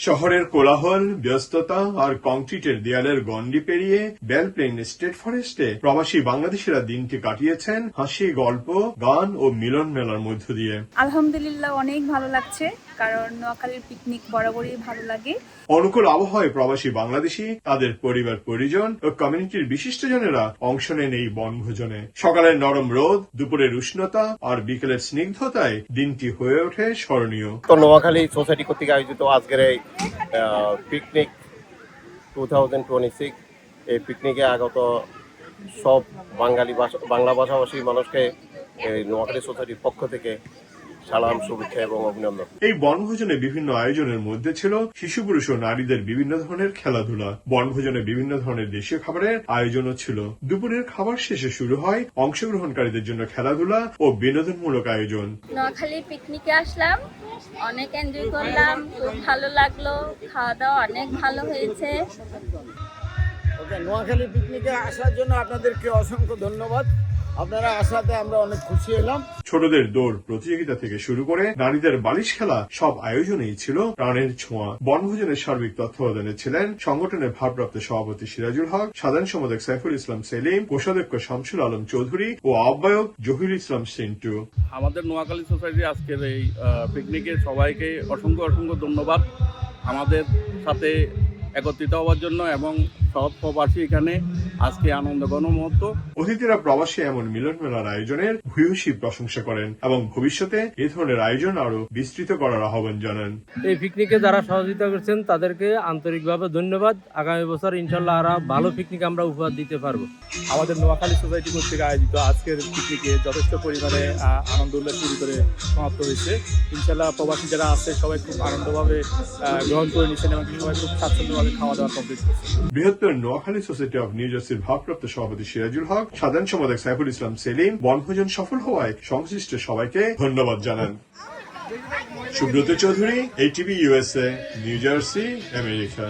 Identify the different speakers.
Speaker 1: শহরের কোলাহল, ব্যস্ততা আর কংক্রিটের দেয়ালের গণ্ডি পেরিয়ে বেলপ্লেন স্টেট ফরেস্টে প্রবাসী বাংলাদেশিরা দিনটি কাটিয়েছেন হাসি, গল্প, গান ও মিলন মেলার মধ্য দিয়ে।
Speaker 2: আলহামদুলিল্লাহ অনেক ভালো লাগছে, কারণ নোয়াখালীর পিকনিক বরাবরই ভালো লাগে।
Speaker 1: অনুকূল আবহাওয়ায় প্রবাসী বাংলাদেশি, তাদের পরিবার পরিজন ও কমিউনিটির বিশিষ্টজনেরা অংশ নেন এই বনভোজনে। সকালের নরম রোদ, দুপুরের উষ্ণতা আর বিকেলের স্নিগ্ধতায় দিনটি হয়ে ওঠে স্মরণীয়।
Speaker 3: তো নোয়াখালী সোসাইটি কর্তৃক আয়োজিত আজকের এই পিকনিক 2026, এই পিকনিকে আগত সব বাংলা ভাষাভাষী মানুষকে এই নোয়াখালী সোসাইটির পক্ষ থেকে সালাম, শুভেচ্ছা এবং অভিনন্দন।
Speaker 1: এই বনভোজনে বিভিন্ন আয়োজনের মধ্যে ছিল শিশু, পুরুষ ও নারীদের বিভিন্ন ধরনের খেলাধুলা। বনভোজনে বিভিন্ন ধরনের দেশীয় খাবারের আয়োজনও ছিল। দুপুরের খাবার শেষে শুরু হয় অংশগ্রহণকারীদের জন্য খেলাধুলা ও বিনোদনমূলক আয়োজন।
Speaker 4: নোয়াখালী পিকনিকে আসলাম, অনেক এনজয় করলাম, খুব ভালো লাগলো, খাওয়া দাওয়া অনেক ভালো হয়েছে।
Speaker 5: নোয়াখালী পিকনিকে আসার জন্য আপনাদেরকে অসংখ্য ধন্যবাদ। আপনারা আসাতে আমরা অনেক খুশি হলাম।
Speaker 1: ছোটদের দৌড় প্রতিযোগিতা থেকে শুরু করে নারীদের বালিশ খেলা, সব আয়োজনেই ছিল প্রাণের ছোঁয়া। বনভোজনের সার্বিক তত্ত্বাবধানে ছিলেন সংগঠনের ভারপ্রাপ্ত সভাপতি সিরাজুল হক, সাধারণ সম্পাদক সাইফুল ইসলাম সেলিম, কোষাধ্যক্ষ শামসুল আলম চৌধুরী ও আহ্বায়ক জহির ইসলাম সিন্টু।
Speaker 6: আমাদের নোয়াখালী সোসাইটি আজকের এই পিকনিকে সবাইকে অসংখ্য ধন্যবাদ আমাদের সাথে একত্রিত হওয়ার জন্য এবং সব প্রবাসী এখানে আজকে আনন্দ গণমুহূর্ত।
Speaker 1: অতিথিরা প্রবাসী এমন মিলন মেলার আয়োজনের ভূয়সী প্রশংসা করেন এবং ভবিষ্যতে এ ধরনের আয়োজন আরো বিস্তৃত করার আহ্বান জানান।
Speaker 7: এই পিকনিকে যারা সহযোগিতা করছেন তাদেরকে আন্তরিকভাবে ধন্যবাদ। আগামী বছর ইনশাল্লাহ আরো ভালো পিকনিক আমরা উপহার দিতে পারবো।
Speaker 8: আমাদের নোয়াখালী সোসাইটি কর্তৃক আয়োজিত আজকের পিকনিকে যথেষ্ট পরিমাণে আনন্দ উল্লাস শুরু করে সমাপ্ত হয়েছে। ইনশাল্লাহ প্রবাসী যারা আছে সবাই খুব আনন্দভাবে গ্রহণ করে নিচ্ছেন এবং সবাই খুব স্বাচ্ছন্দ্যভাবে খাওয়া দাওয়া কমপ্লিট করছে।
Speaker 1: বৃহত্তর নোয়াখালী সোসাইটি অব নিউ জার্সির ভারপ্রাপ্ত সভাপতি সিরাজুল হক, সাধারণ সম্পাদক সাইফুল ইসলাম সেলিম বনভোজন সফল হওয়ায় সংশ্লিষ্ট সবাইকে ধন্যবাদ জানান। Subrata Chowdhury, ATV USA, new jersey, America.